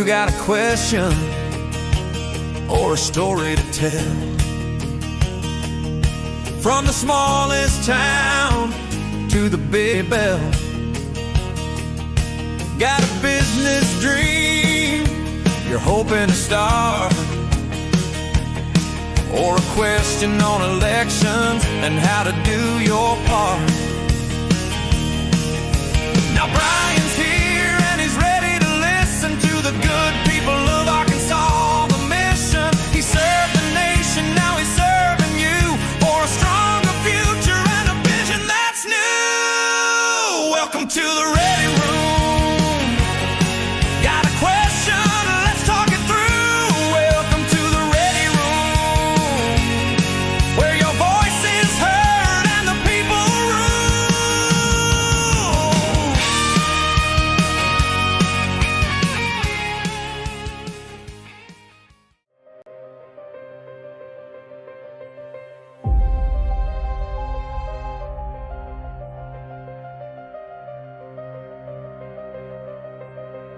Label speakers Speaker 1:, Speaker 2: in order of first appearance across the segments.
Speaker 1: you got a question or a story to tell, from the smallest town to the big bell, got a business dream you're hoping to start, or a question on elections and how to do your part. Now Brian's here and he's ready to listen to the good people of Arkansas. The mission, he served the nation, now he's serving you for a stronger future and a vision that's new. Welcome to the Ready Room. Got a question? Let's talk it through. Welcome to the Ready Room, where your voice is heard and the people rule.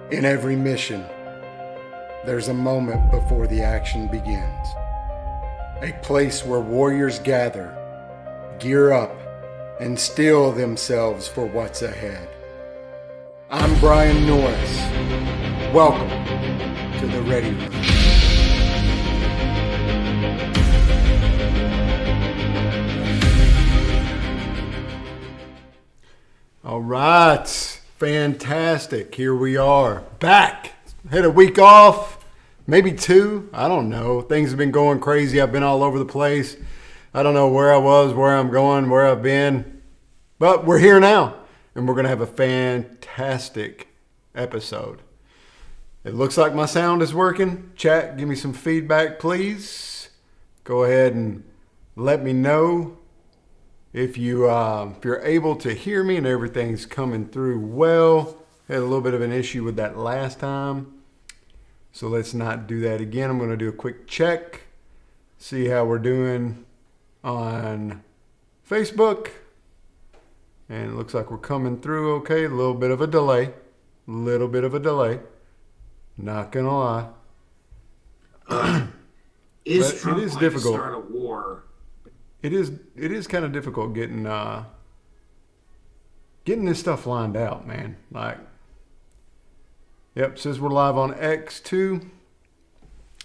Speaker 2: In every mission, there's a moment before the action begins. A place where warriors gather, gear up, and steel themselves for what's ahead. I'm Brian Norris. Welcome to the Ready Room. All right. Fantastic. Here we are. Back. Had a week off. Maybe two. I don't know. Things have been going crazy. I've been all over the place. I don't know where I was, where I'm going, where I've been. But we're here now. And we're going to have a fantastic episode. It looks like my sound is working. Chat, give me some feedback, please. Go ahead and let me know if you're able to hear me and everything's coming through well. Had a little bit of an issue with that last time, so let's not do that again. I'm going to do a quick check, see how we're doing on Facebook, and it looks like we're coming through okay. A little bit of a delay, not gonna lie.
Speaker 3: Is Trump
Speaker 2: it is
Speaker 3: going
Speaker 2: difficult.
Speaker 3: to start a war?
Speaker 2: It is kind of difficult getting this stuff lined out, man. Like, yep, says we're live on X too.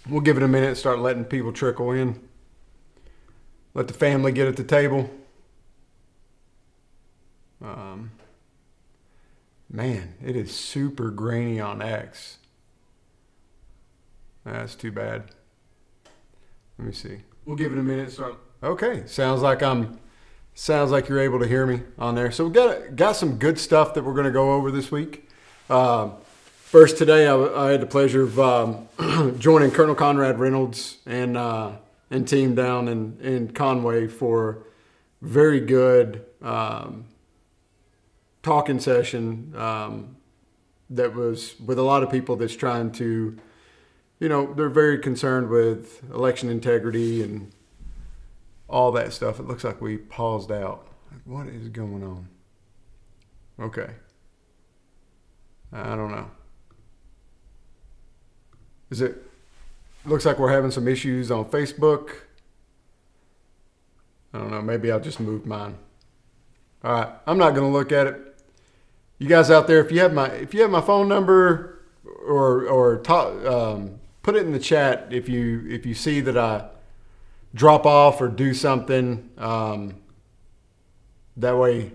Speaker 2: We'll give it a minute, start letting people trickle in. Let the family get at the table. Man, it is super grainy on X. That's too bad. Let me see. We'll give it a minute, start. Okay, sounds like you're able to hear me on there. So we got some good stuff that we're going to go over this week. First today, I had the pleasure of joining Colonel Conrad Reynolds and team down in Conway for very good talking session that was with a lot of people that's trying to, they're very concerned with election integrity and all that stuff. It looks like we paused out. What is going on? Okay. I don't know. Looks like we're having some issues on Facebook. I don't know. Maybe I'll just move mine. All right. I'm not going to look at it. You guys out there, if you have my phone number or put it in the chat if you see that I drop off or do something, that way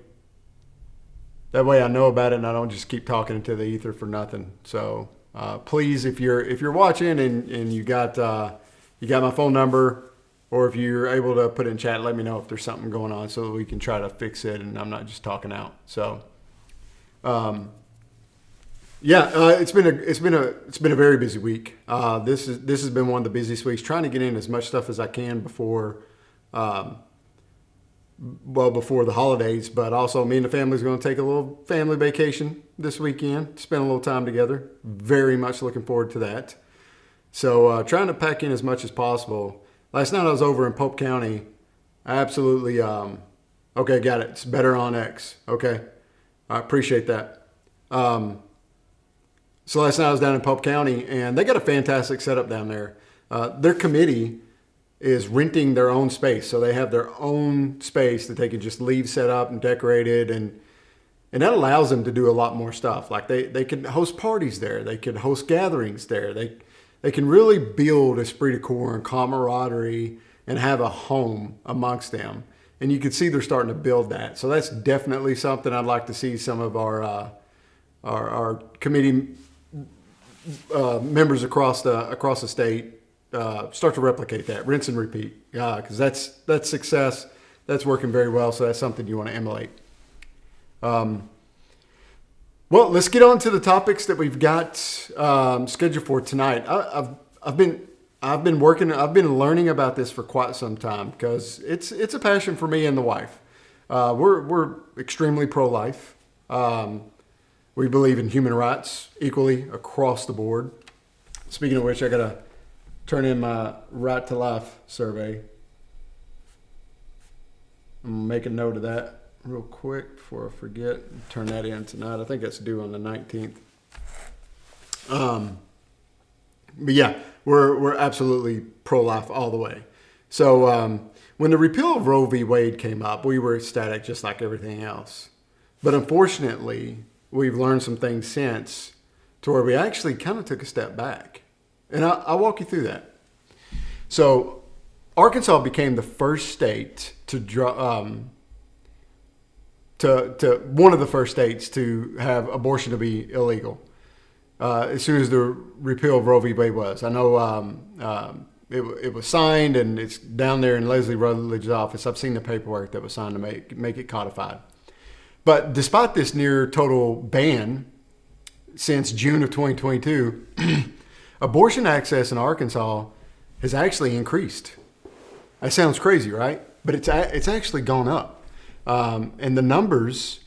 Speaker 2: I know about it and I don't just keep talking into the ether for nothing. So please, if you're watching and you got my phone number, or if you're able to put it in chat, let me know if there's something going on so that we can try to fix it and I'm not just talking out. So it's been a very busy week. This has been one of the busiest weeks, trying to get in as much stuff as I can before the holidays, but also me and the family's going to take a little family vacation this weekend, spend a little time together. Very much looking forward to that. So trying to pack in as much as possible. Last night I was over in Pope County. I absolutely, okay, got it. It's better on X. Okay. I appreciate that. I So last night I was down in Pope County, and they got a fantastic setup down there. Their committee is renting their own space, so they have their own space that they can just leave set up and decorated, and that allows them to do a lot more stuff. Like they can host parties there, they can host gatherings there, they can really build esprit de corps and camaraderie and have a home amongst them. And you can see they're starting to build that. So that's definitely something I'd like to see some of our committee members across the state start to replicate that, rinse and repeat, because that's success. That's working very well. So that's something you want to emulate. Well, let's get on to the topics that we've got scheduled for tonight. I've been learning about this for quite some time because it's a passion for me and the wife. We're extremely pro-life. We believe in human rights equally across the board. Speaking of which, I gotta turn in my Right to Life survey. I'm gonna make a note of that real quick before I forget. Turn that in tonight. I think it's due on the 19th. But yeah, we're absolutely pro-life all the way. So when the repeal of Roe v. Wade came up, we were ecstatic just like everything else. But unfortunately, we've learned some things since to where we actually kind of took a step back. And I'll walk you through that. So Arkansas became the first state one of the first states to have abortion to be illegal. As soon as the repeal of Roe v. Wade was. I know it was signed and it's down there in Leslie Rutledge's office. I've seen the paperwork that was signed to make it codified. But despite this near total ban since June of 2022, abortion access in Arkansas has actually increased. That sounds crazy, right? But it's actually gone up. And the numbers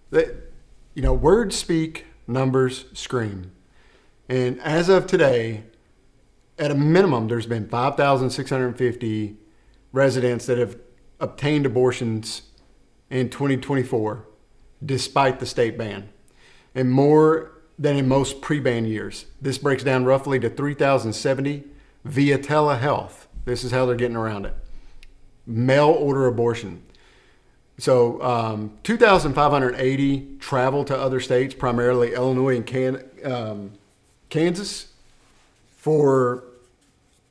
Speaker 2: words speak, numbers scream. And as of today, at a minimum, there's been 5,650 residents that have obtained abortions in 2024, despite the state ban, and more than in most pre-ban years. This breaks down roughly to 3,070 via telehealth. This is how they're getting around it. Mail order abortion. So 2,580 travel to other states, primarily Illinois and Kansas. For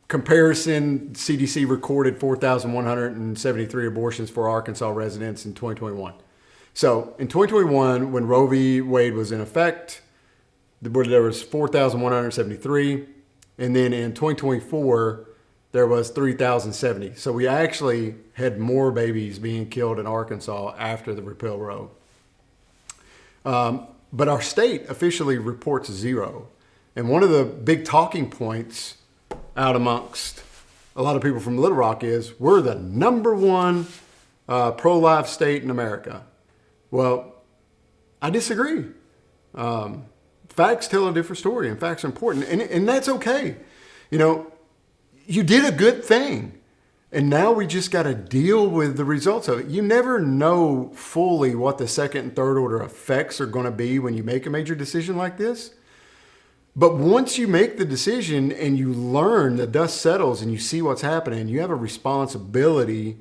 Speaker 2: comparison, CDC recorded 4,173 abortions for Arkansas residents in 2021. So in 2021, when Roe v. Wade was in effect, there was 4,173. And then in 2024, there was 3,070. So we actually had more babies being killed in Arkansas after the repeal of Roe. But our state officially reports zero. And one of the big talking points out amongst a lot of people from Little Rock is we're the number one pro-life state in America. Well, I disagree. Facts tell a different story, and facts are important, and that's okay. You did a good thing, and now we just got to deal with the results of it. You never know fully what the second and third order effects are going to be when you make a major decision like this. But once you make the decision and you learn, the dust settles and you see what's happening, you have a responsibility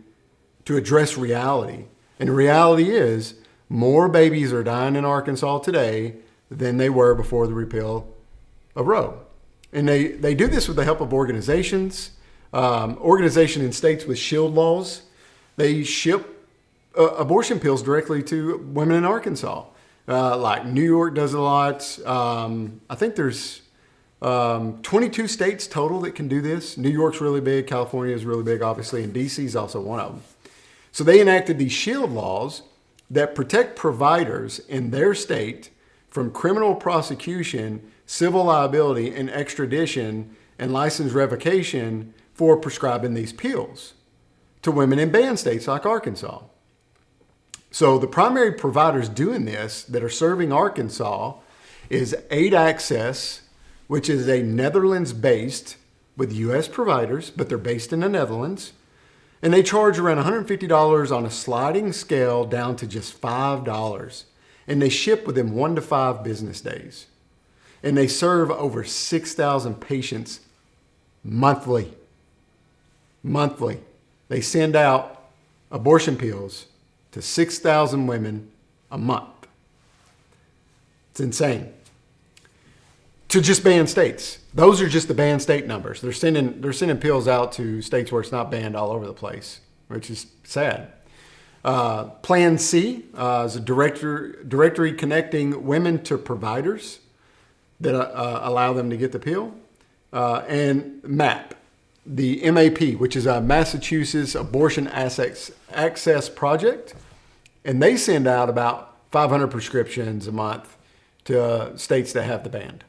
Speaker 2: to address reality. And the reality is more babies are dying in Arkansas today than they were before the repeal of Roe. And they do this with the help of organizations in states with shield laws. They ship abortion pills directly to women in Arkansas. Like New York does a lot. I think there's 22 states total that can do this. New York's really big. California is really big, obviously, and D.C. is also one of them. So they enacted these shield laws that protect providers in their state from criminal prosecution, civil liability, and extradition and license revocation for prescribing these pills to women in ban states like Arkansas. So the primary providers doing this that are serving Arkansas is Aid Access, which is a Netherlands-based with U.S. providers, but they're based in the Netherlands. And they charge around $150 on a sliding scale down to just $5. And they ship within 1 to 5 business days. And they serve over 6,000 patients monthly. Monthly. They send out abortion pills to 6,000 women a month. It's insane. To just banned states. Those are just the banned state numbers. They're sending pills out to states where it's not banned all over the place, which is sad. Plan C is a directory connecting women to providers that allow them to get the pill. And MAP, the MAP, which is a Massachusetts Abortion Access Project. And they send out about 500 prescriptions a month to states that have the ban.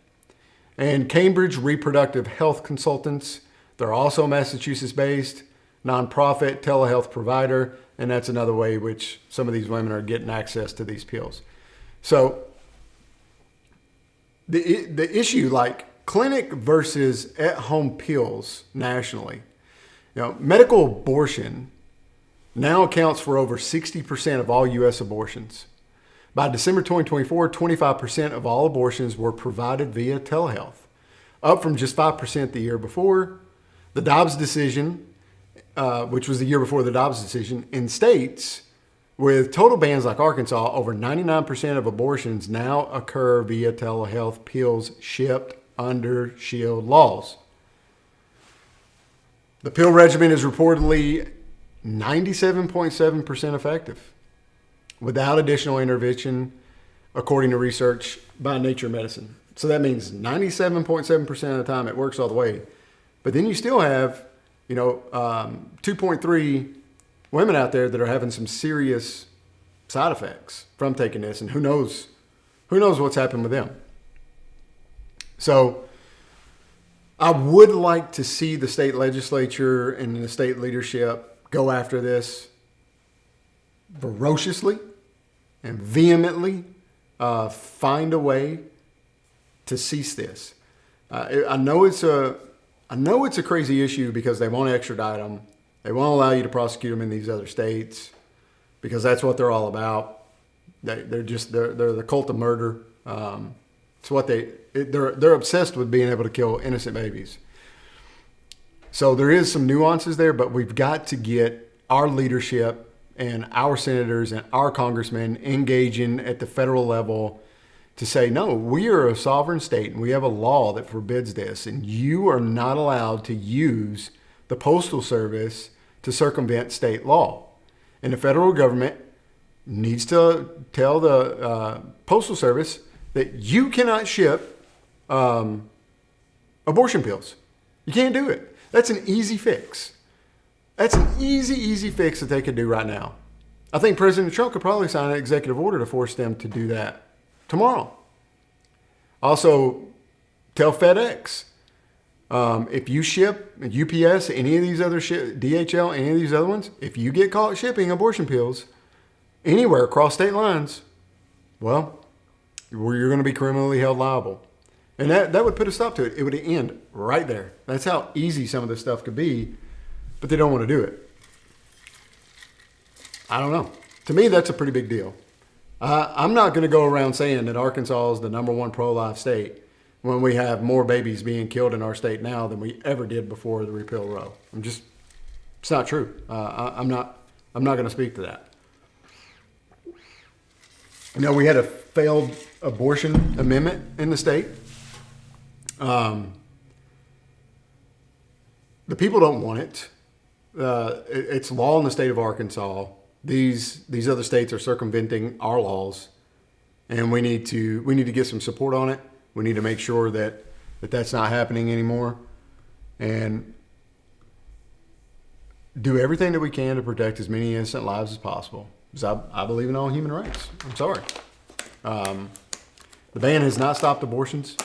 Speaker 2: And Cambridge Reproductive Health Consultants, they're also Massachusetts-based, nonprofit telehealth provider, and that's another way which some of these women are getting access to these pills. So the issue, like clinic versus at-home pills nationally, medical abortion now accounts for over 60% of all U.S. abortions. By December 2024, 25% of all abortions were provided via telehealth, up from just 5% the year before. The Dobbs decision, which was the year before the Dobbs decision, in states with total bans like Arkansas, over 99% of abortions now occur via telehealth pills shipped under SHIELD laws. The pill regimen is reportedly 97.7% effective without additional intervention, according to research by Nature Medicine. So that means 97.7% of the time it works all the way. But then you still have, 2.3 women out there that are having some serious side effects from taking this, and who knows what's happened with them. So I would like to see the state legislature and the state leadership go after this ferociously and vehemently, find a way to cease this. I know it's a crazy issue because they won't extradite them. They won't allow you to prosecute them in these other states because that's what they're all about. They're the cult of murder. It's what they're obsessed with being able to kill innocent babies. So there is some nuances there, but we've got to get our leadership and our senators and our congressmen engaging at the federal level to say, no, we are a sovereign state and we have a law that forbids this, and you are not allowed to use the Postal Service to circumvent state law. And the federal government needs to tell the Postal Service that you cannot ship abortion pills. You can't do it. That's an easy fix. That's an easy fix that they could do right now. I think President Trump could probably sign an executive order to force them to do that tomorrow. Also, tell FedEx, if you ship UPS, any of these other DHL, any of these other ones, if you get caught shipping abortion pills anywhere across state lines, well, you're going to be criminally held liable. And that would put a stop to it. It would end right there. That's how easy some of this stuff could be, but they don't want to do it. I don't know. To me, that's a pretty big deal. I'm not going to go around saying that Arkansas is the number one pro-life state when we have more babies being killed in our state now than we ever did before the repeal Roe. It's not true. I'm not going to speak to that. We had a failed abortion amendment in the state. The people don't want it. It's law in the state of Arkansas. These other states are circumventing our laws, and we need to get some support on it. We need to make sure that that's not happening anymore, and do everything that we can to protect as many innocent lives as possible. Because I believe in all human rights. I'm sorry. The ban has not stopped abortions.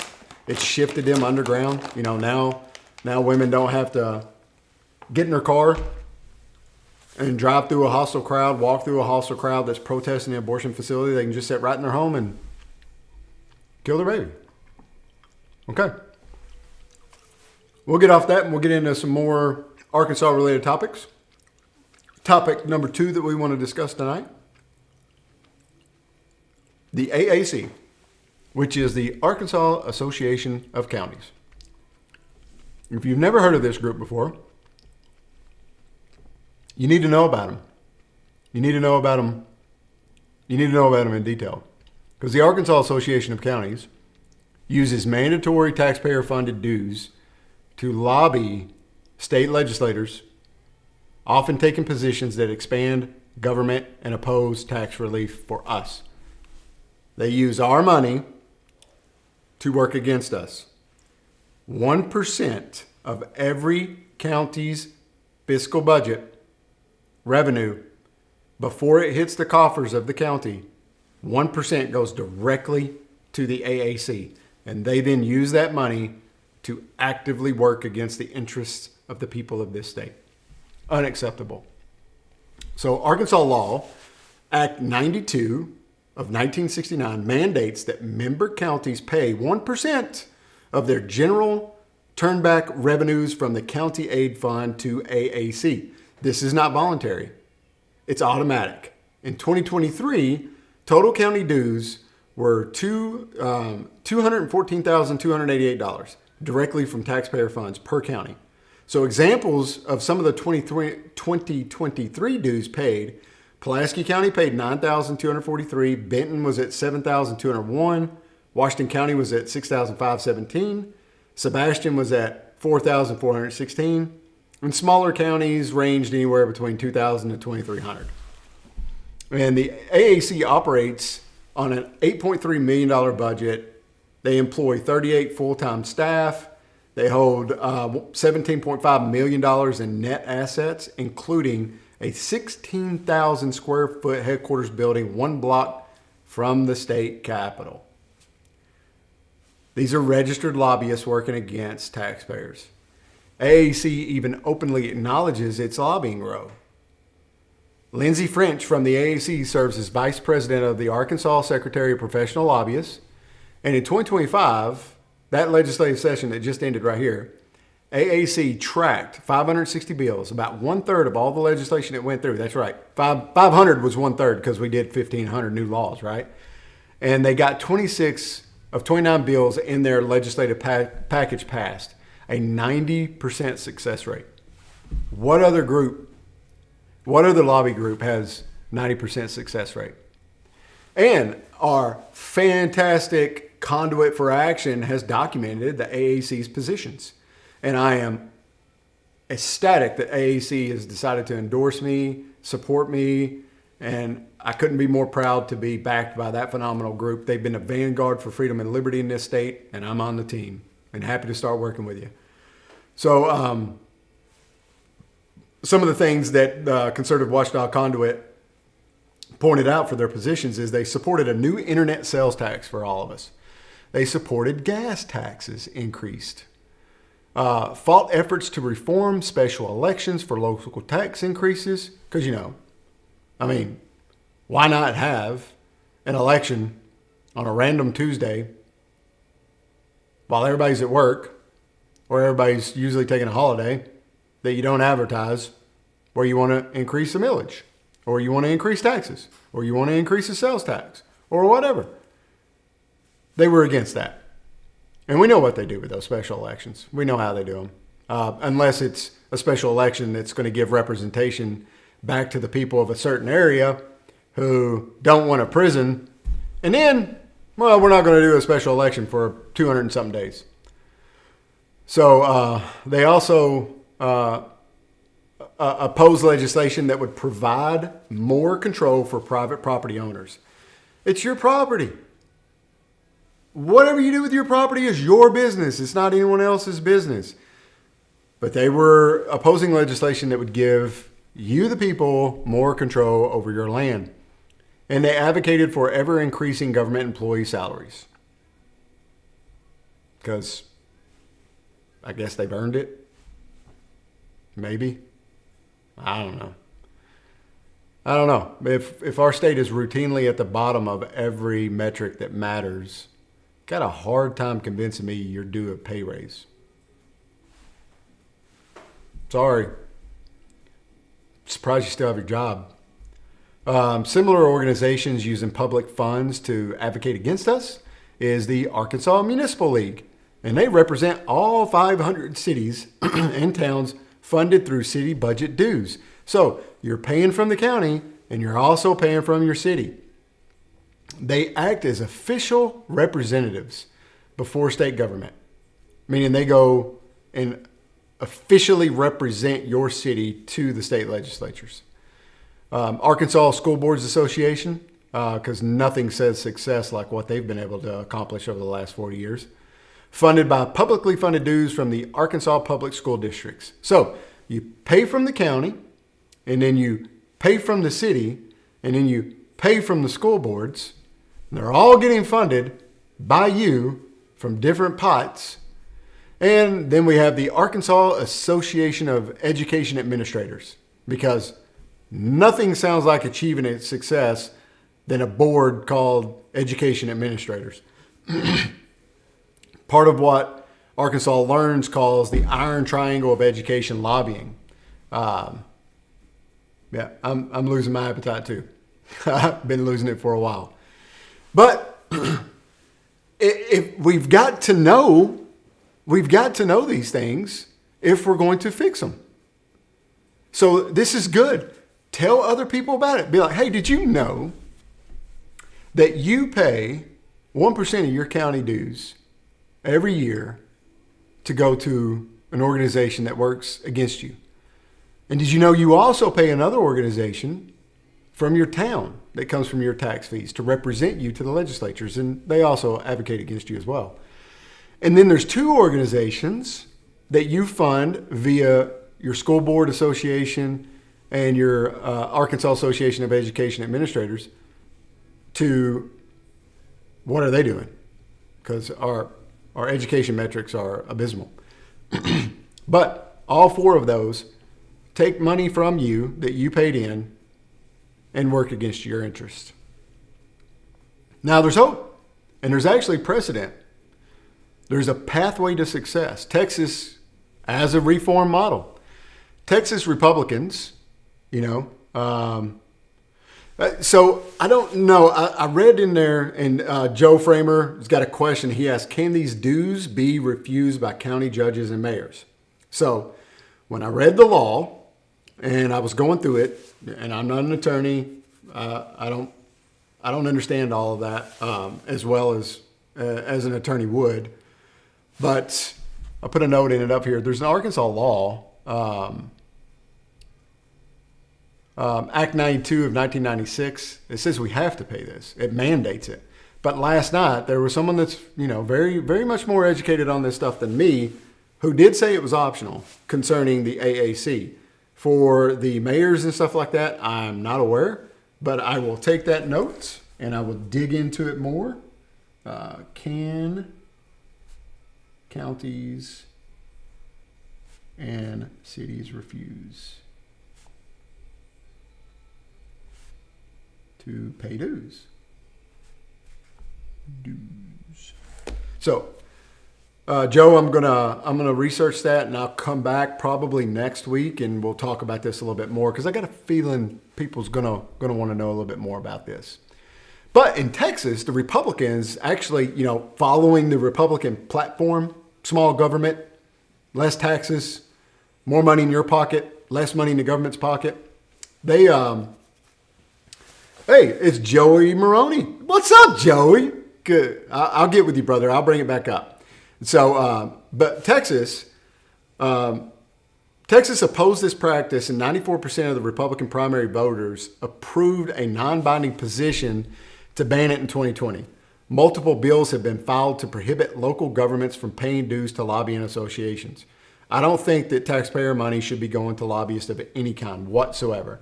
Speaker 2: It's shifted them underground. Now women don't have to get in their car and drive through a hostile crowd, walk through a hostile crowd that's protesting the abortion facility. They can just sit right in their home and kill their baby. Okay. We'll get off that and we'll get into some more Arkansas-related topics. Topic number 2 that we want to discuss tonight. The AAC, which is the Arkansas Association of Counties. If you've never heard of this group before, you need to know about them. You need to know about them. You need to know about them in detail. Because the Arkansas Association of Counties uses mandatory taxpayer-funded dues to lobby state legislators, often taking positions that expand government and oppose tax relief for us. They use our money to work against us. 1% of every county's fiscal budget revenue, before it hits the coffers of the county, 1% goes directly to the AAC. And they then use that money to actively work against the interests of the people of this state. Unacceptable. So Arkansas Law, Act 92 of 1969 mandates that member counties pay 1% of their general turnback revenues from the county aid fund to AAC. This is not voluntary. It's automatic. In 2023, total county dues were $214,288 directly from taxpayer funds per county. So examples of some of the 2023 dues paid: Pulaski County paid $9,243, Benton was at $7,201, Washington County was at $6,517, Sebastian was at $4,416, and smaller counties ranged anywhere between $2,000 to $2,300. And the AAC operates on an $8.3 million budget. They employ 38 full-time staff. They hold $17.5 million in net assets, including a 16,000 square foot headquarters building 1 block from the state capitol. These are registered lobbyists working against taxpayers. AAC even openly acknowledges its lobbying role. Lindsay French from the AAC serves as Vice President of the Arkansas Secretary of Professional Lobbyists. And in 2025, that legislative session that just ended right here, AAC tracked 560 bills, about 1/3 of all the legislation that went through. That's right. 500 was 1/3 because we did 1,500 new laws, right? And they got 26 of 29 bills in their legislative package passed, a 90% success rate. What other lobby group has 90% success rate? And our fantastic Conduit for Action has documented the AAC's positions. And I am ecstatic that AAC has decided to endorse me, support me, and I couldn't be more proud to be backed by that phenomenal group. They've been a vanguard for freedom and liberty in this state, and I'm on the team and happy to start working with you. So some of the things that Conservative Watchdog Conduit pointed out for their positions is they supported a new internet sales tax for all of us. They supported gas taxes increased. Fought efforts to reform special elections for local tax increases. Because, why not have an election on a random Tuesday while everybody's at work or everybody's usually taking a holiday that you don't advertise, where you want to increase the millage or you want to increase taxes or you want to increase the sales tax or whatever. They were against that. And we know what they do with those special elections. We know how they do them. Unless it's a special election that's going to give representation back to the people of a certain area who don't want a prison. And then, well, we're not going to do a special election for 200 and something days. So they also oppose legislation that would provide more control for private property owners. It's your property. Whatever you do with your property is your business. It's not anyone else's business. But they were opposing legislation that would give you, the people, more control over your land. And they advocated for ever-increasing government employee salaries. Because I guess they've earned it. Maybe. I don't know. If our state is routinely at the bottom of every metric that matters, got a hard time convincing me you're due a pay raise. Sorry. Surprised you still have your job. Similar organizations using public funds to advocate against us is the Arkansas Municipal League, and they represent all 500 cities and towns funded through city budget dues. So you're paying from the county and you're also paying from your city. They act as official representatives before state government, meaning they go and officially represent your city to the state legislatures. Arkansas School Boards Association, because nothing says success like what they've been able to accomplish over the last 40 years. Funded by publicly funded dues from the Arkansas Public School Districts. So you pay from the county, and then you pay from the city, and then you pay from the school boards. They're all getting funded by you from different pots. And then we have the Arkansas Association of Education Administrators, because nothing sounds like achieving a success than a board called Education Administrators. Part of what Arkansas Learns calls the iron triangle of education lobbying. I'm losing my appetite too. I've been losing it for a while. But if we've got to know these things if we're going to fix them. So this is good. Tell other people about it. Be like, hey, did you know that you pay 1% of your county dues every year to go to an organization that works against you? And did you know you also pay another organization from your town that comes from your tax fees to represent you to the legislatures, and they also advocate against you as well. And then there's two organizations that you fund via your school board association and your Arkansas Association of Education Administrators. To what are they doing? Because our education metrics are abysmal. But all four of those take money from you that you paid in and work against your interest. Now there's hope, and there's actually precedent. There's a pathway to success. Texas as a reform model. Texas Republicans, so I don't know. I read in there, and Joe Framer has got a question. He asked, can these dues be refused by county judges and mayors? So when I read the law and I was going through it, and I'm not an attorney, I don't understand all of that as well as an attorney would. But I put a note in it up here. There's an Arkansas law, Act 92 of 1996. It says we have to pay this. It mandates it. But last night there was someone that's very, very much more educated on this stuff than me, who did say it was optional concerning the AAC. For the mayors and stuff like that, I'm not aware, but I will take that note and I will dig into it more. Can counties and cities refuse to pay dues? So, Joe, I'm gonna research that, and I'll come back probably next week, and we'll talk about this a little bit more, because I got a feeling people's gonna want to know a little bit more about this. But in Texas, the Republicans actually, following the Republican platform, small government, less taxes, more money in your pocket, less money in the government's pocket. Hey, it's Joey Maroney. What's up, Joey? Good. I'll get with you, brother. I'll bring it back up. So, but Texas opposed this practice, and 94% of the Republican primary voters approved a non-binding position to ban it in 2020. Multiple bills have been filed to prohibit local governments from paying dues to lobbying associations. I don't think that taxpayer money should be going to lobbyists of any kind whatsoever.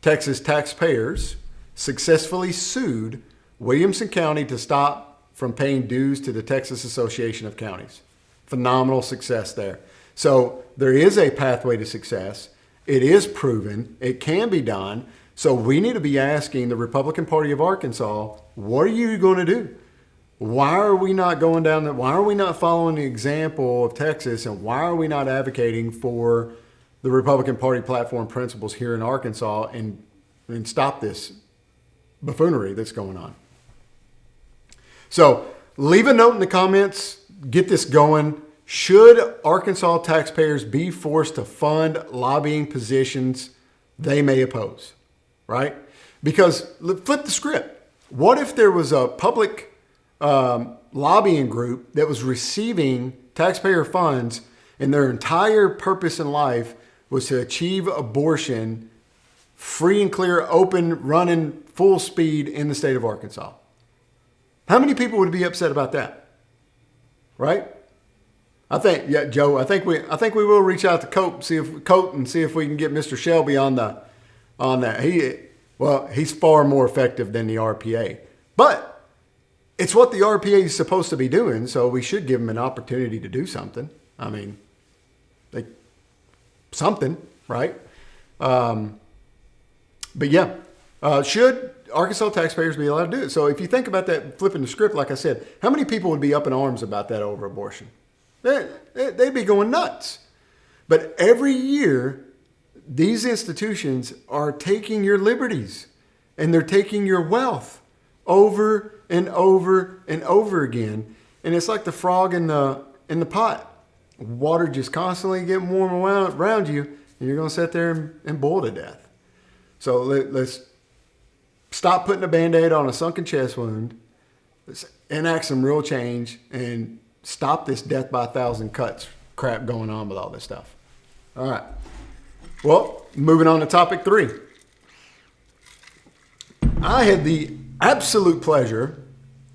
Speaker 2: Texas taxpayers successfully sued Williamson County to stop from paying dues to the Texas Association of Counties. Phenomenal success there. So there is a pathway to success. It is proven. It can be done. So we need to be asking the Republican Party of Arkansas, what are you going to do? Why are we not going down that? Why are we not following the example of Texas? And why are we not advocating for the Republican Party platform principles here in Arkansas and stop this buffoonery that's going on? So leave a note in the comments. Get this going. Should Arkansas taxpayers be forced to fund lobbying positions they may oppose? Right? Because flip the script. What if there was a public lobbying group that was receiving taxpayer funds and their entire purpose in life was to achieve abortion free and clear, open, running, full speed in the state of Arkansas? How many people would be upset about that? Right? I think, yeah, Joe, I think we will reach out to Coat and see if we can get Mr. Shelby on that. He's far more effective than the RPA. But it's what the RPA is supposed to be doing, so we should give them an opportunity to do something. I mean, something, right? But yeah, should Arkansas taxpayers be allowed to do it? So if you think about that, flipping the script, like I said, how many people would be up in arms about that over abortion? They'd be going nuts. But every year, these institutions are taking your liberties and they're taking your wealth over and over and over again. And it's like the frog in the pot. Water just constantly getting warm around you, and you're going to sit there and boil to death. So let's stop putting a Band-Aid on a sunken chest wound. Let's enact some real change and stop this death by 1,000 cuts crap going on with all this stuff. All right. Well, moving on to topic 3. I had the absolute pleasure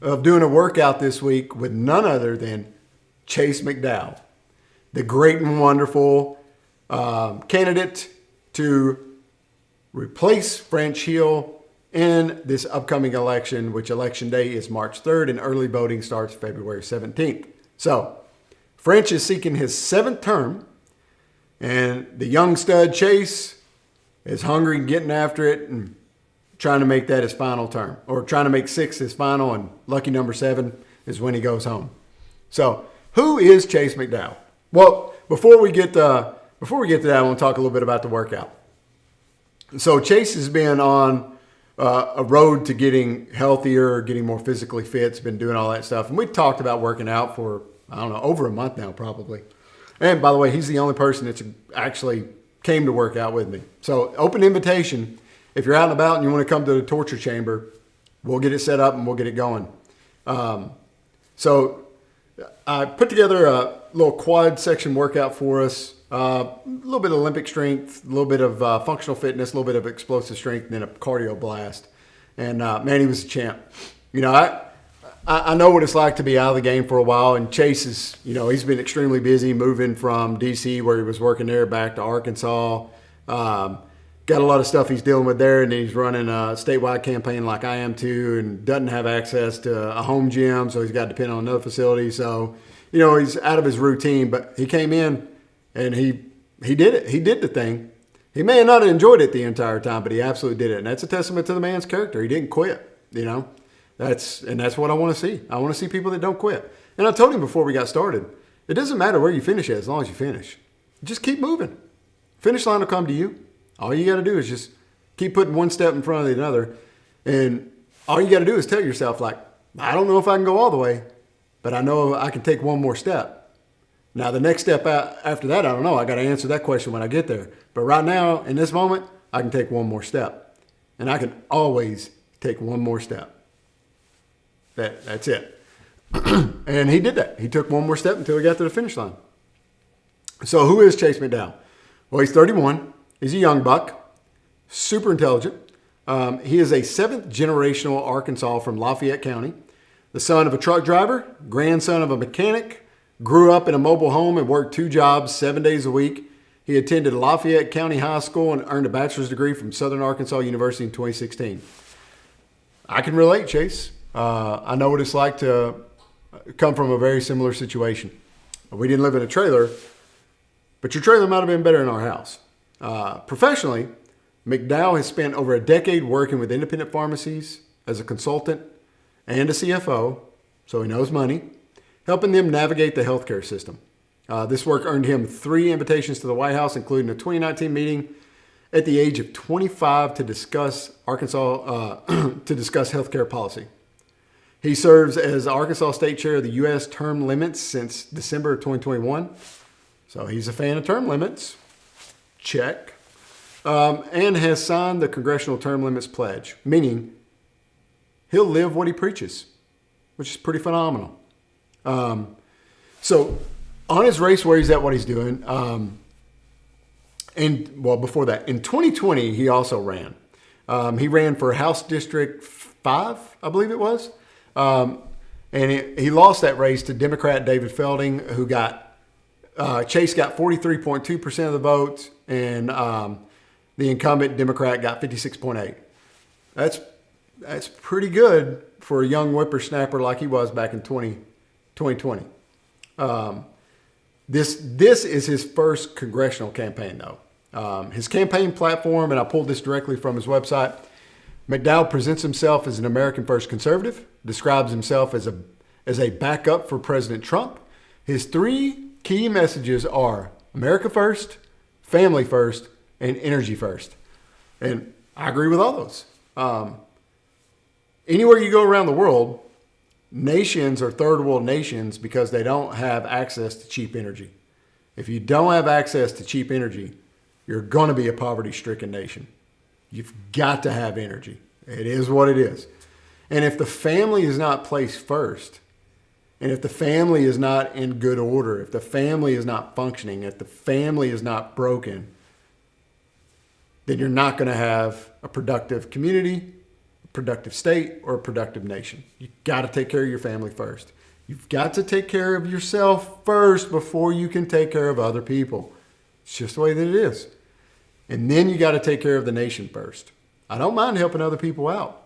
Speaker 2: of doing a workout this week with none other than Chase McDowell, the great and wonderful candidate to replace French Hill in this upcoming election, which election day is March 3rd and early voting starts February 17th. So French is seeking his 7th term, and the young stud Chase is hungry and getting after it and trying to make that his final term, or trying to make 6 his final, and lucky number 7 is when he goes home. So who is Chase McDowell? Well, before we get to that, I want to talk a little bit about the workout. So Chase has been on a road to getting healthier, getting more physically fit. He's been doing all that stuff. And we talked about working out for, I don't know, over a month now probably. And by the way, he's the only person that's actually came to work out with me. So open invitation. If you're out and about and you want to come to the torture chamber, we'll get it set up and we'll get it going. So I put together a little quad section workout for us. A little bit of Olympic strength, a little bit of functional fitness, a little bit of explosive strength, and then a cardio blast. And man, he was a champ. You know, I know what it's like to be out of the game for a while. And Chase is, you know, he's been extremely busy moving from D.C. where he was working there back to Arkansas. Got a lot of stuff he's dealing with there, and he's running a statewide campaign like I am too, and doesn't have access to a home gym, so he's got to depend on another facility. So, you know, he's out of his routine, but he came in and he did it. He did the thing. He may have not enjoyed it the entire time, but he absolutely did it. And that's a testament to the man's character. He didn't quit, you know. That's what I want to see. I want to see people that don't quit. And I told him before we got started, it doesn't matter where you finish at as long as you finish. Just keep moving. Finish line will come to you. All you got to do is just keep putting one step in front of the other. And all you got to do is tell yourself, like, I don't know if I can go all the way, but I know I can take one more step. Now, the next step after that, I don't know. I got to answer that question when I get there. But right now, in this moment, I can take one more step. And I can always take one more step. That's it. And he did that. He took one more step until he got to the finish line. So who is Chase McDowell? Well, he's 31. He's a young buck, super intelligent. He is a 7th generational Arkansas from Lafayette County, the son of a truck driver, grandson of a mechanic, grew up in a mobile home and worked 2 jobs 7 days a week. He attended Lafayette County High School and earned a bachelor's degree from Southern Arkansas University in 2016. I can relate, Chase. I know what it's like to come from a very similar situation. We didn't live in a trailer, but your trailer might have been better than our house. Professionally, McDowell has spent over a decade working with independent pharmacies as a consultant and a CFO, so he knows money, helping them navigate the healthcare system. This work earned him 3 invitations to the White House, including a 2019 meeting at the age of 25 to discuss healthcare policy. He serves as Arkansas State Chair of the U.S. Term Limits since December of 2021. So he's a fan of term limits. Check. And has signed the Congressional Term Limits Pledge, meaning he'll live what he preaches, which is pretty phenomenal. So on his race where he's at, what he's doing, before that, in 2020, he also ran. He ran for House District 5, I believe it was. And he lost that race to Democrat David Felding, who Chase got 43.2% of the votes, and the incumbent Democrat got 56.8%. That's pretty good for a young whippersnapper like he was back in 2020. This is his first congressional campaign, though. His campaign platform, and I pulled this directly from his website, McDowell presents himself as an American First conservative, describes himself as a backup for President Trump. His three key messages are America first, family first, and energy first. And I agree with all those. Anywhere you go around the world, nations are third world nations because they don't have access to cheap energy. If you don't have access to cheap energy, you're going to be a poverty-stricken nation. You've got to have energy. It is what it is. And if the family is not placed first, and if the family is not in good order, if the family is not functioning, if the family is not broken, then you're not going to have a productive community, a productive state, or a productive nation. You've got to take care of your family first. You've got to take care of yourself first before you can take care of other people. It's just the way that it is. And then you got to take care of the nation first. I don't mind helping other people out.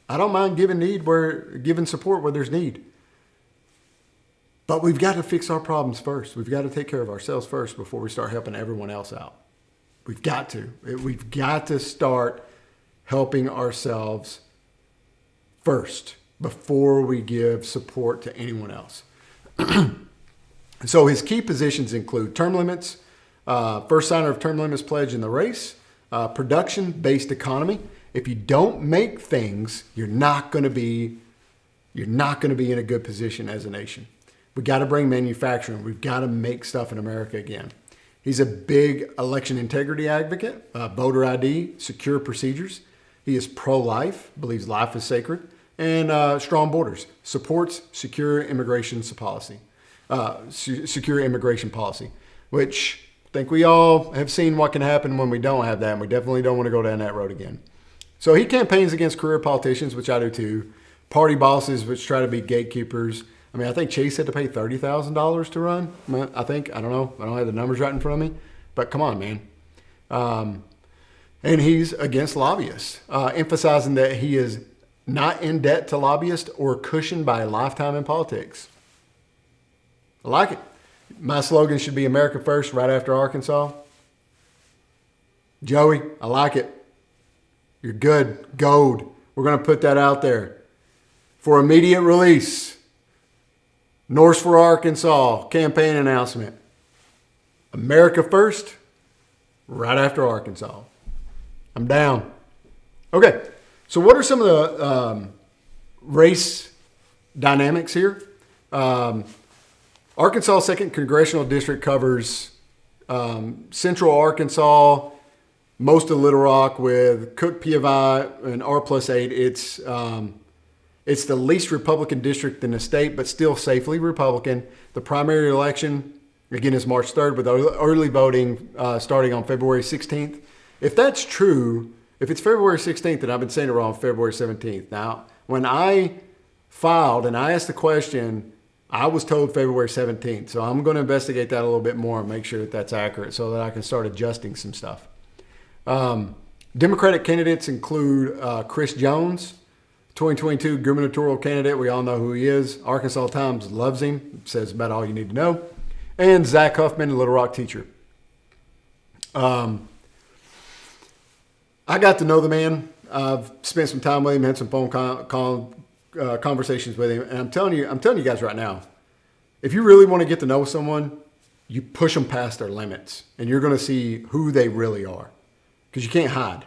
Speaker 2: I don't mind giving support where there's need. But we've got to fix our problems first. We've got to take care of ourselves first before we start helping everyone else out. We've got to. We've got to start helping ourselves first before we give support to anyone else. So his key positions include term limits, first signer of term limits pledge in the race, production-based economy. If you don't make things, you're not going to be in a good position as a nation. We got to bring manufacturing. We've got to make stuff in America again. He's a big election integrity advocate, voter ID, secure procedures. He is pro-life, believes life is sacred, and strong borders, supports secure immigration policy, which I think we all have seen what can happen when we don't have that, and we definitely don't want to go down that road again. So he campaigns against career politicians, which I do too, party bosses, which try to be gatekeepers. I mean, I think Chase had to pay $30,000 to run. I think. I don't know. I don't have the numbers right in front of me. But come on, man. And he's against lobbyists, emphasizing that he is not in debt to lobbyists or cushioned by a lifetime in politics. I like it. My slogan should be America first, right after Arkansas. Joey, I like it. You're good. Gold. We're going to put that out there. For immediate release, Norse for Arkansas campaign announcement. America first, right after Arkansas. I'm down. Okay, so what are some of the race dynamics here? Arkansas 2nd Congressional District covers Central Arkansas, most of Little Rock, with Cook, Piavai, and R+8. It's the least Republican district in the state, but still safely Republican. The primary election, again, is March 3rd, with early voting starting on February 16th. If that's true, if it's February 16th, then I've been saying it wrong, February 17th. Now, when I filed and I asked the question, I was told February 17th. So I'm going to investigate that a little bit more and make sure that that's accurate so that I can start adjusting some stuff. Democratic candidates include Chris Jones, 2022 gubernatorial candidate. We all know who he is. Arkansas Times loves him. Says about all you need to know. And Zach Huffman, a Little Rock teacher. I got to know the man. I've spent some time with him, had some phone conversations with him. And I'm telling you guys right now, if you really want to get to know someone, you push them past their limits and you're going to see who they really are, because you can't hide.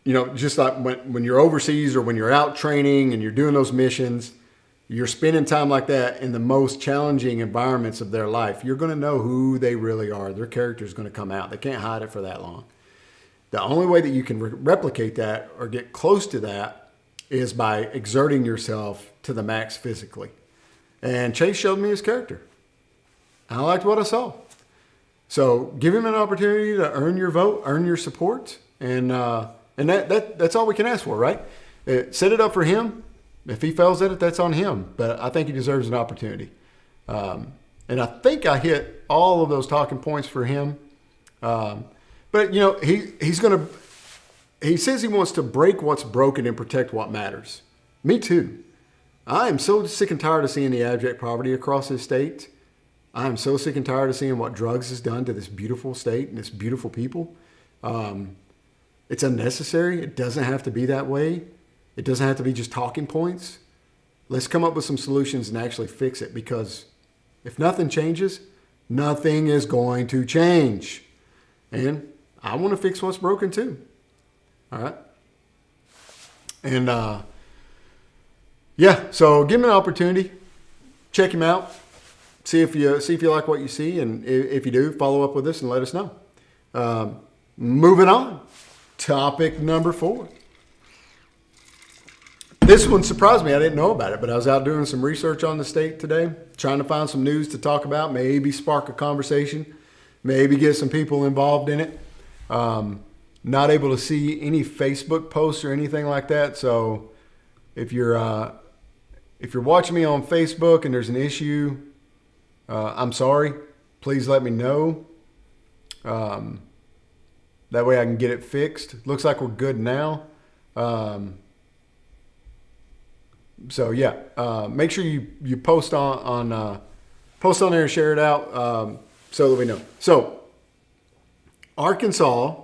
Speaker 2: just like when you're overseas or when you're out training and you're doing those missions, you're spending time like that in the most challenging environments of their life. You're going to know who they really are. Their character is going to come out. They can't hide it for that long. The only way that you can replicate that or get close to that is by exerting yourself to the max physically. And Chase showed me his character. I liked what I saw. So give him an opportunity to earn your vote, earn your support, and that's all we can ask for, right? Set it up for him. If he fails at it, that's on him. But I think he deserves an opportunity. And I think I hit all of those talking points for him. But he says he wants to break what's broken and protect what matters. Me too. I am so sick and tired of seeing the abject poverty across this state. I am so sick and tired of seeing what drugs has done to this beautiful state and this beautiful people. It's unnecessary. It doesn't have to be that way. It doesn't have to be just talking points. Let's come up with some solutions and actually fix it, because if nothing changes, nothing is going to change. And I want to fix what's broken too. All right. And so give him an opportunity. Check him out. See if you like what you see, and if you do, follow up with us and let us know. Moving on. Topic number 4. This one surprised me. I didn't know about it, but I was out doing some research on the state today, trying to find some news to talk about, maybe spark a conversation, maybe get some people involved in it. Not able to see any Facebook posts or anything like that. So if you're watching me on Facebook and there's an issue, I'm sorry. Please let me know. That way I can get it fixed. Looks like we're good now. Make sure you post on there and share it out so that we know. So Arkansas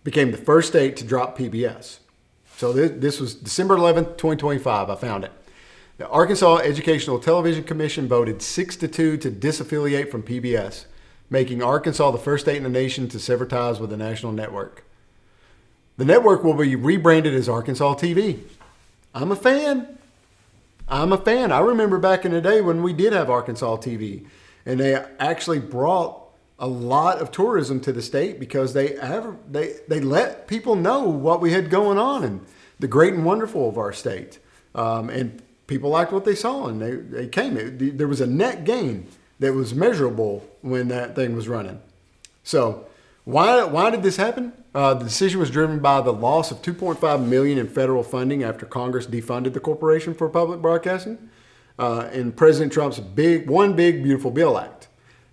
Speaker 2: became the first state to drop PBS. So this was December 11th, 2025. I found it. The Arkansas Educational Television Commission voted 6-2 to disaffiliate from PBS, making Arkansas the first state in the nation to sever ties with the national network. The network will be rebranded as Arkansas TV. I'm a fan. I remember back in the day when we did have Arkansas TV, and they actually brought a lot of tourism to the state because they let people know what we had going on and the great and wonderful of our state. And people liked what they saw, and they came. There was a net gain that was measurable when that thing was running. So why did this happen? The decision was driven by the loss of $2.5 million in federal funding after Congress defunded the Corporation for Public Broadcasting and President Trump's big beautiful bill act.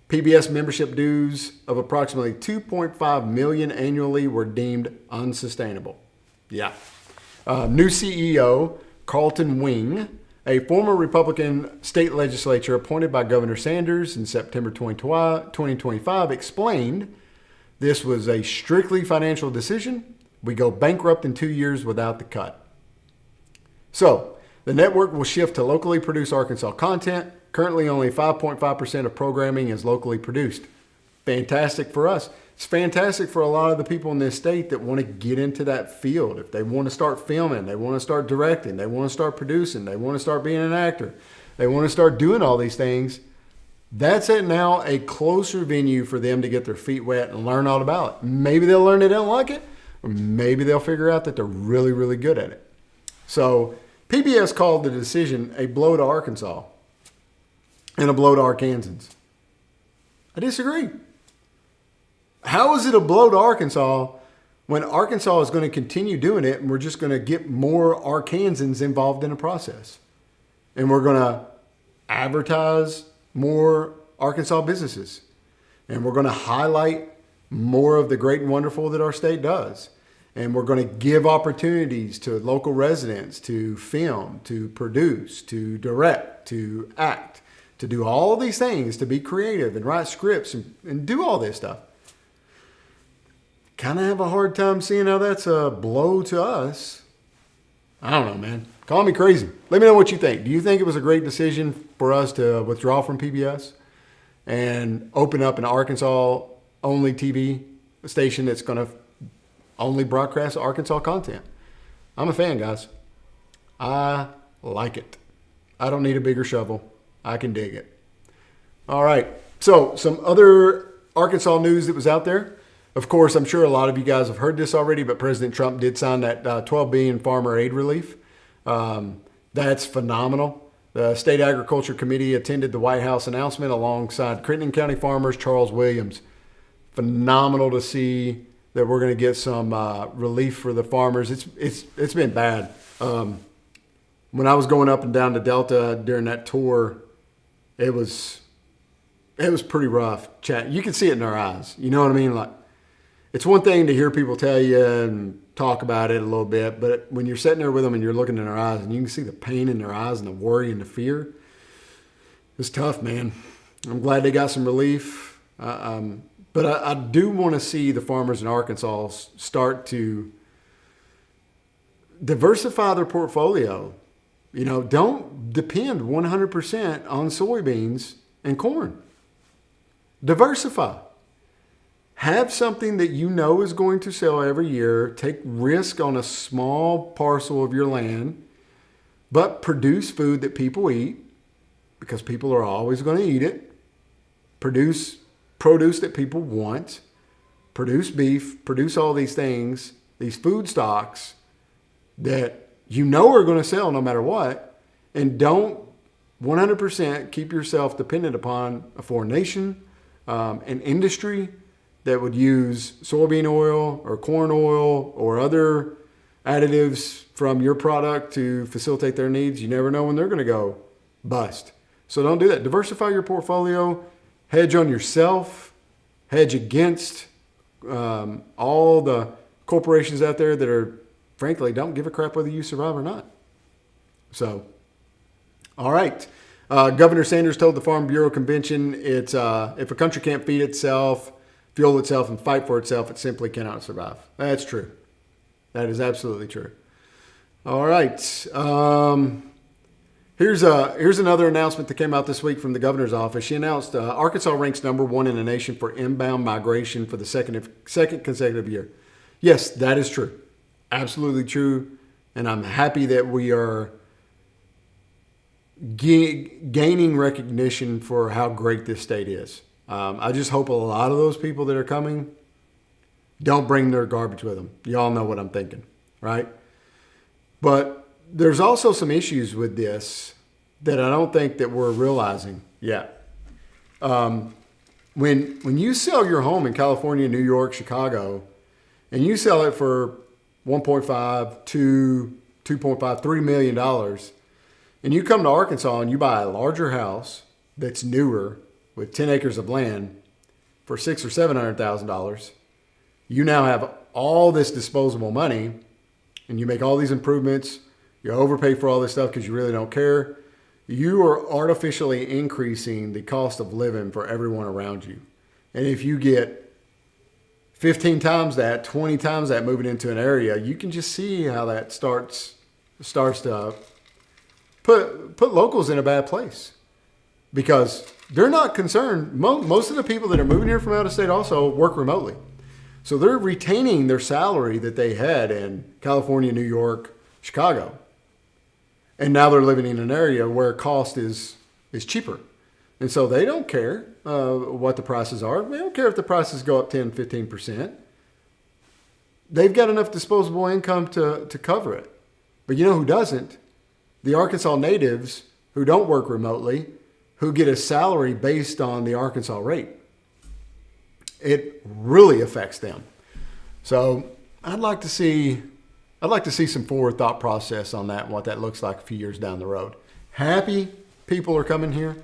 Speaker 2: PBS membership dues of approximately $2.5 million annually were deemed unsustainable. Yeah. New CEO Carlton Wing, a former Republican state legislature appointed by Governor Sanders in September 2025, explained this was a strictly financial decision. We go bankrupt in 2 years without the cut. So the network will shift to locally produced Arkansas content. Currently, only 5.5% of programming is locally produced. Fantastic for us. It's fantastic for a lot of the people in this state that want to get into that field. If they want to start filming, they want to start directing, they want to start producing, they want to start being an actor, they want to start doing all these things, that's now a closer venue for them to get their feet wet and learn all about it. Maybe they'll learn they don't like it, or maybe they'll figure out that they're really, really good at it. So PBS called the decision a blow to Arkansas and a blow to Arkansans. I disagree. How is it a blow to Arkansas when Arkansas is going to continue doing it and we're just going to get more Arkansans involved in the process? And we're going to advertise more Arkansas businesses. And we're going to highlight more of the great and wonderful that our state does. And we're going to give opportunities to local residents to film, to produce, to direct, to act, to do all these things, to be creative and write scripts and do all this stuff. Kind of have a hard time seeing how that's a blow to us. I don't know, man. Call me crazy. Let me know what you think. Do you think it was a great decision for us to withdraw from PBS and open up an Arkansas-only TV station that's going to only broadcasts Arkansas content. I'm a fan, guys. I like it. I don't need a bigger shovel. I can dig it. All right. So some other Arkansas news that was out there. Of course, I'm sure a lot of you guys have heard this already, but President Trump did sign that $12 billion farmer aid relief. That's phenomenal. The State Agriculture Committee attended the White House announcement alongside Crittenden County farmers Charles Williams. Phenomenal to see that we're going to get some relief for the farmers. It's been bad. When I was going up and down the Delta during that tour, it was pretty rough. Chat, you can see it in their eyes. You know what I mean? Like, it's one thing to hear people tell you and talk about it a little bit, but when you're sitting there with them and you're looking in their eyes and you can see the pain in their eyes and the worry and the fear, it's tough, man. I'm glad they got some relief. But I do want to see the farmers in Arkansas start to diversify their portfolio. You know, don't depend 100% on soybeans and corn. Diversify. Have something that you know is going to sell every year. Take risk on a small parcel of your land, but produce food that people eat because people are always going to eat it. Produce produce that people want. Produce beef. Produce all these things, these food stocks that you know are going to sell no matter what. And don't 100% keep yourself dependent upon a foreign nation, an industry that would use soybean oil or corn oil or other additives from your product to facilitate their needs. You never know when they're going to go bust. So don't do that. Diversify your portfolio. Hedge on yourself. Hedge against all the corporations out there that are, frankly, don't give a crap whether you survive or not. So, all right. Governor Sanders told the Farm Bureau Convention, it's if a country can't feed itself, fuel itself, and fight for itself, it simply cannot survive. That's true. That is absolutely true. All right. Here's another announcement that came out this week from the governor's office. She announced Arkansas ranks number 1 in the nation for inbound migration for the second consecutive year. Yes, that is true. Absolutely true. And I'm happy that we are gaining recognition for how great this state is. I just hope a lot of those people that are coming don't bring their garbage with them. Y'all know what I'm thinking, right? But there's also some issues with this that I don't think that we're realizing yet. When you sell your home in California, New York, Chicago, and you sell it for $1.5, $2, $2.5, $3 million, and you come to Arkansas and you buy a larger house that's newer with 10 acres of land for $600,000 or $700,000, you now have all this disposable money and you make all these improvements. You overpay for all this stuff because you really don't care. You are artificially increasing the cost of living for everyone around you. And if you get 15 times that, 20 times that moving into an area, you can just see how that starts to put locals in a bad place. Because they're not concerned. Most of the people that are moving here from out of state also work remotely. So they're retaining their salary that they had in California, New York, Chicago. And now they're living in an area where cost is cheaper. And so they don't care what the prices are. They don't care if the prices go up 10, 15%. They've got enough disposable income to cover it. But you know who doesn't? The Arkansas natives who don't work remotely, who get a salary based on the Arkansas rate. It really affects them. So I'd like to see some forward thought process on that and what that looks like a few years down the road. Happy people are coming here.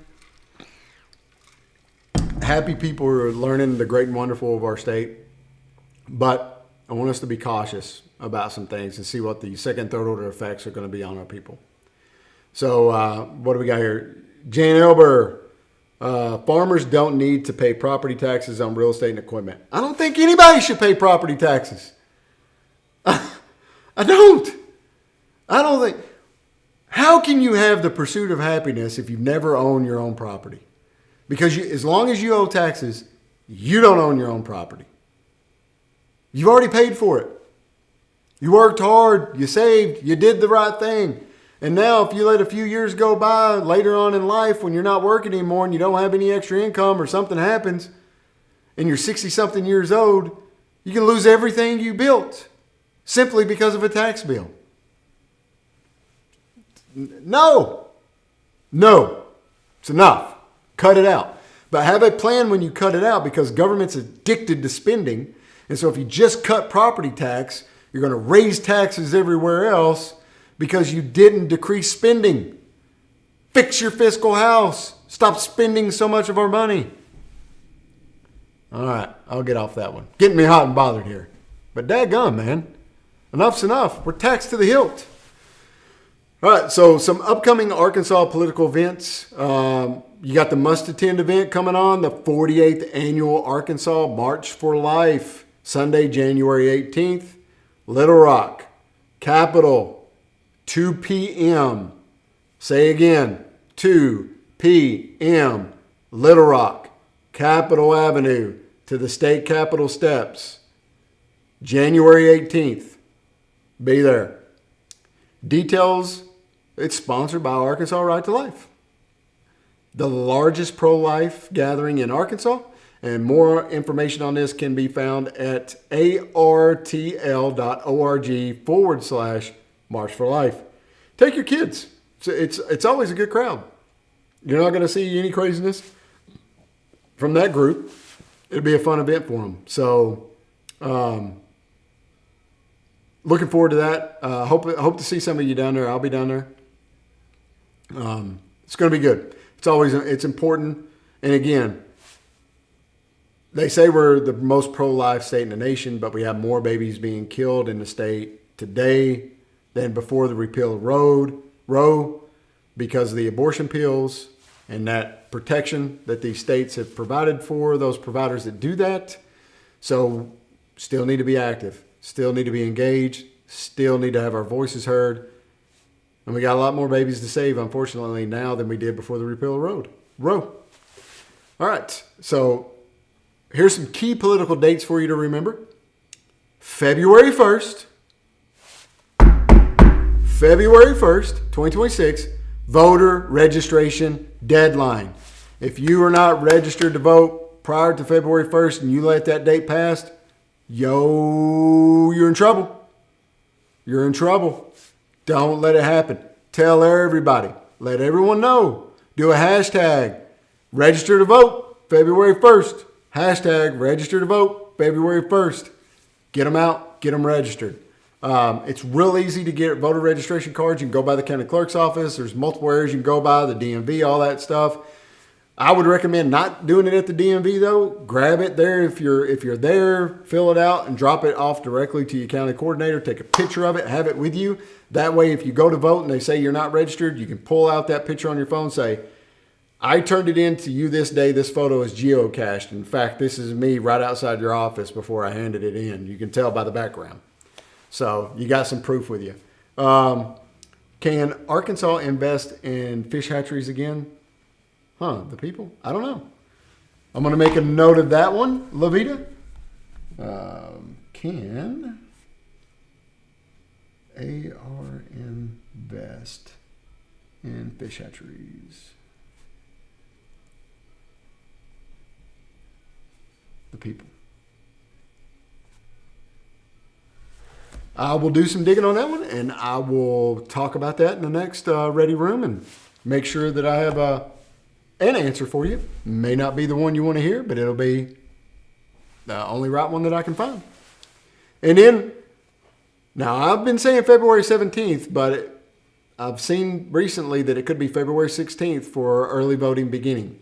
Speaker 2: Happy people are learning the great and wonderful of our state. But I want us to be cautious about some things and see what the second, third order effects are going to be on our people. So what do we got here? Jan Elber, farmers don't need to pay property taxes on real estate and equipment. I don't think anybody should pay property taxes. I don't think. How can you have the pursuit of happiness if you've never owned your own property? Because as long as you owe taxes, you don't own your own property. You've already paid for it. You worked hard, you saved, you did the right thing. And now if you let a few years go by later on in life when you're not working anymore and you don't have any extra income or something happens and you're 60-something years old, you can lose everything you built simply because of a tax bill. No. It's enough. Cut it out. But have a plan when you cut it out, because government's addicted to spending. And so if you just cut property tax, you're going to raise taxes everywhere else because you didn't decrease spending. Fix your fiscal house. Stop spending so much of our money. All right, I'll get off that one. Getting me hot and bothered here. But daggone, man. Enough's enough. We're taxed to the hilt. All right, so some upcoming Arkansas political events. You got the Must Attend event coming on, the 48th Annual Arkansas March for Life, Sunday, January 18th. Little Rock, Capitol, 2 p.m. Say again, 2 p.m. Little Rock, Capitol Avenue to the State Capitol steps. January 18th. Be there. Details, it's sponsored by Arkansas Right to Life, the largest pro-life gathering in Arkansas. And more information on this can be found at artl.org/March for Life. Take your kids. It's always a good crowd. You're not going to see any craziness from that group. It'll be a fun event for them. So, looking forward to that. Hope to see some of you down there. I'll be down there. It's going to be good. It's important. And again, they say we're the most pro-life state in the nation, but we have more babies being killed in the state today than before the repeal of Roe because of the abortion pills and that protection that these states have provided for those providers that do that. So still need to be active, still need to be engaged, still need to have our voices heard. And we got a lot more babies to save, unfortunately, now than we did before the repeal of Roe. All right, so here's some key political dates for you to remember. February 1st, 2026, voter registration deadline. If you are not registered to vote prior to February 1st and you let that date pass, you're in trouble. You're in trouble. Don't let it happen. Tell everybody. Let everyone know. Do a hashtag. Register to vote February 1st. Hashtag register to vote February 1st. Get them out. Get them registered. It's real easy to get voter registration cards. You can go by the county clerk's office. There's multiple areas you can go by, the DMV, all that stuff. I would recommend not doing it at the DMV though. Grab it there if you're there, fill it out and drop it off directly to your county coordinator. Take a picture of it, have it with you. That way if you go to vote and they say you're not registered, you can pull out that picture on your phone, say, I turned it in to you this day. This photo is geocached. In fact, this is me right outside your office before I handed it in. You can tell by the background. So you got some proof with you. Can Arkansas invest in fish hatcheries again? The people? I don't know. I'm going to make a note of that one, Lavita. Can AR invest in fish hatcheries? The people. I will do some digging on that one, and I will talk about that in the next Ready Room and make sure that I have an answer for you. May not be the one you want to hear, but it'll be the only right one that I can find. And then, now I've been saying February 17th, but I've seen recently that it could be February 16th for early voting beginning.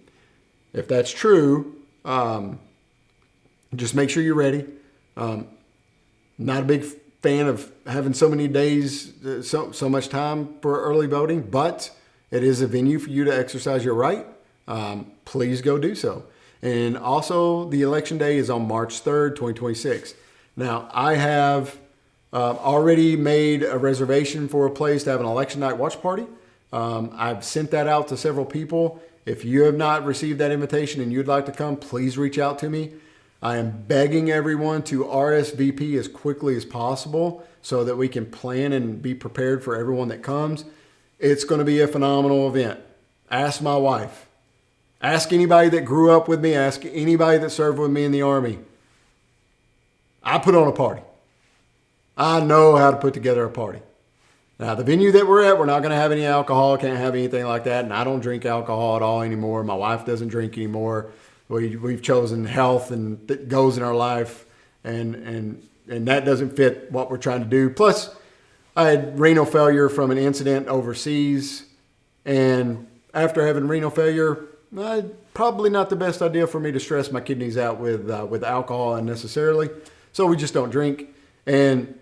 Speaker 2: If that's true, just make sure you're ready. Not a big fan of having so many days, so much time for early voting, but it is a venue for you to exercise your right. Please go do so. And also the election day is on March 3rd, 2026. Now I have already made a reservation for a place to have an election night watch party. I've sent that out to several people. If you have not received that invitation and you'd like to come, please reach out to me. I am begging everyone to RSVP as quickly as possible so that we can plan and be prepared for everyone that comes. It's going to be a phenomenal event. Ask my wife. Ask anybody that grew up with me. Ask anybody that served with me in the Army. I put on a party. I know how to put together a party. Now, the venue that we're at, we're not going to have any alcohol. Can't have anything like that. And I don't drink alcohol at all anymore. My wife doesn't drink anymore. We've chosen health and that goes in our life. And that doesn't fit what we're trying to do. Plus, I had renal failure from an incident overseas. And after having renal failure, probably not the best idea for me to stress my kidneys out with alcohol unnecessarily. So we just don't drink. And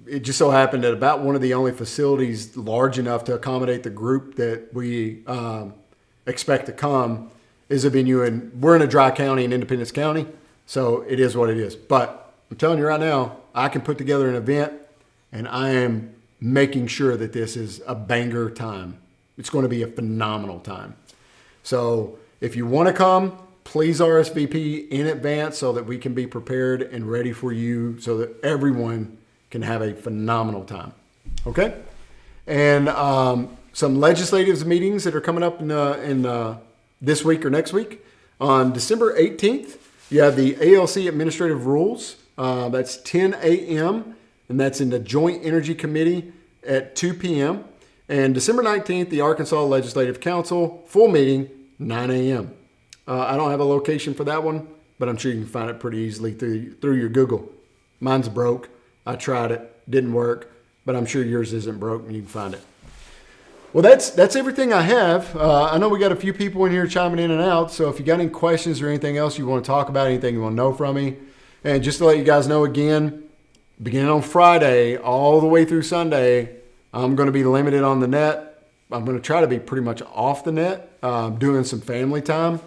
Speaker 2: it just so happened that about one of the only facilities large enough to accommodate the group that we expect to come is a venue. And we're in a dry county in Independence County. So it is what it is. But I'm telling you right now, I can put together an event, and I am making sure that this is a banger time. It's going to be a phenomenal time. So if you want to come, please RSVP in advance so that we can be prepared and ready for you so that everyone can have a phenomenal time. Okay? And some legislative meetings that are coming up in this week or next week. On December 18th, you have the ALC Administrative Rules. That's 10 a.m., and that's in the Joint Energy Committee at 2 p.m. And December 19th, the Arkansas Legislative Council, full meeting, 9 a.m. I don't have a location for that one, but I'm sure you can find it pretty easily through your Google. Mine's broke. I tried it. Didn't work, but I'm sure yours isn't broke and you can find it. Well, that's everything I have. I know we got a few people in here chiming in and out, so if you got any questions or anything else you want to talk about, anything you want to know from me, and just to let you guys know again, beginning on Friday all the way through Sunday, I'm going to be limited on the net. I'm going to try to be pretty much off the net, doing some family time,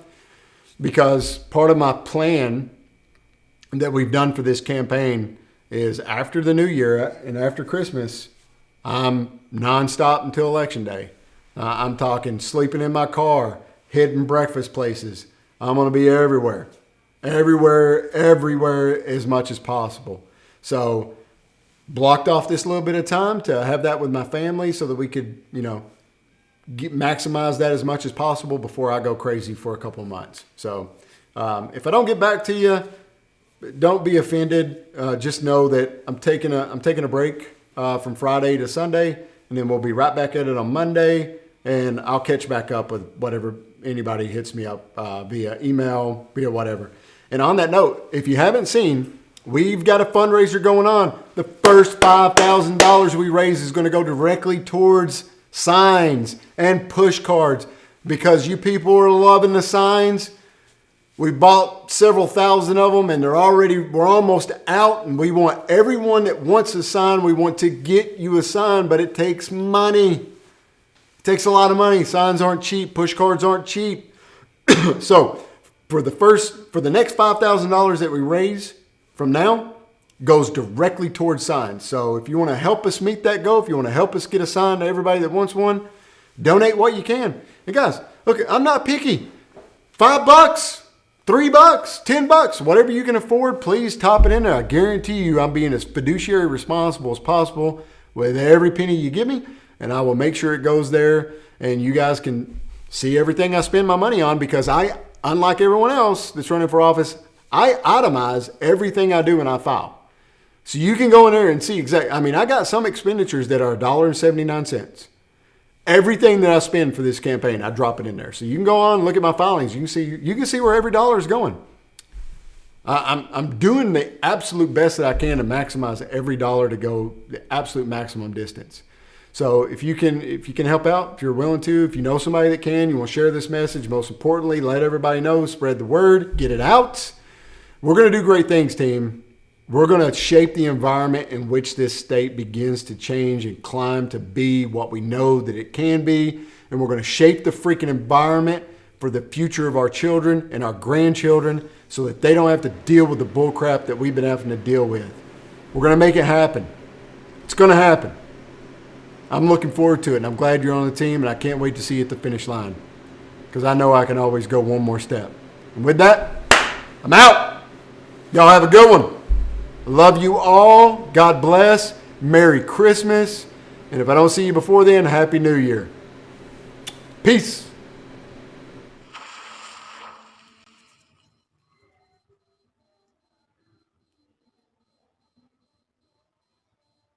Speaker 2: because part of my plan that we've done for this campaign is after the new year and after Christmas, I'm nonstop until Election Day. I'm talking sleeping in my car, hitting breakfast places. I'm going to be everywhere as much as possible. So blocked off this little bit of time to have that with my family so that we could, maximize that as much as possible before I go crazy for a couple of months. So if I don't get back to you, don't be offended. Just know that I'm taking a break from Friday to Sunday, and then we'll be right back at it on Monday, and I'll catch back up with whatever anybody hits me up via email, via whatever. And on that note, if you haven't seen, we've got a fundraiser going on. The first $5,000 we raise is going to go directly towards signs and push cards, because you people are loving the signs. We bought several thousand of them, and we're almost out, and we want everyone that wants a sign, we want to get you a sign, but it takes money. It takes a lot of money. Signs aren't cheap. Push cards aren't cheap. So for the next $5,000 that we raise from now goes directly towards signs. So if you want to help us meet that goal, if you want to help us get a sign to everybody that wants one, donate what you can. And guys, look, I'm not picky. $5, $3, $10, whatever you can afford, please top it in there. I guarantee you I'm being as fiduciary responsible as possible with every penny you give me, and I will make sure it goes there, and you guys can see everything I spend my money on, because I, unlike everyone else that's running for office, I itemize everything I do and I file. So you can go in there and see exactly. I got some expenditures that are $1.79. Everything that I spend for this campaign, I drop it in there. So you can go on and look at my filings. You can see where every dollar is going. I'm doing the absolute best that I can to maximize every dollar to go the absolute maximum distance. So if you can help out, if you're willing to, if you know somebody that can, you want to share this message, most importantly, let everybody know, spread the word, get it out. We're going to do great things, team. We're going to shape the environment in which this state begins to change and climb to be what we know that it can be. And we're going to shape the freaking environment for the future of our children and our grandchildren so that they don't have to deal with the bullcrap that we've been having to deal with. We're going to make it happen. It's going to happen. I'm looking forward to it, and I'm glad you're on the team, and I can't wait to see you at the finish line, because I know I can always go one more step. And with that, I'm out. Y'all have a good one. Love you all. God bless. Merry Christmas. And if I don't see you before then, Happy New Year. Peace.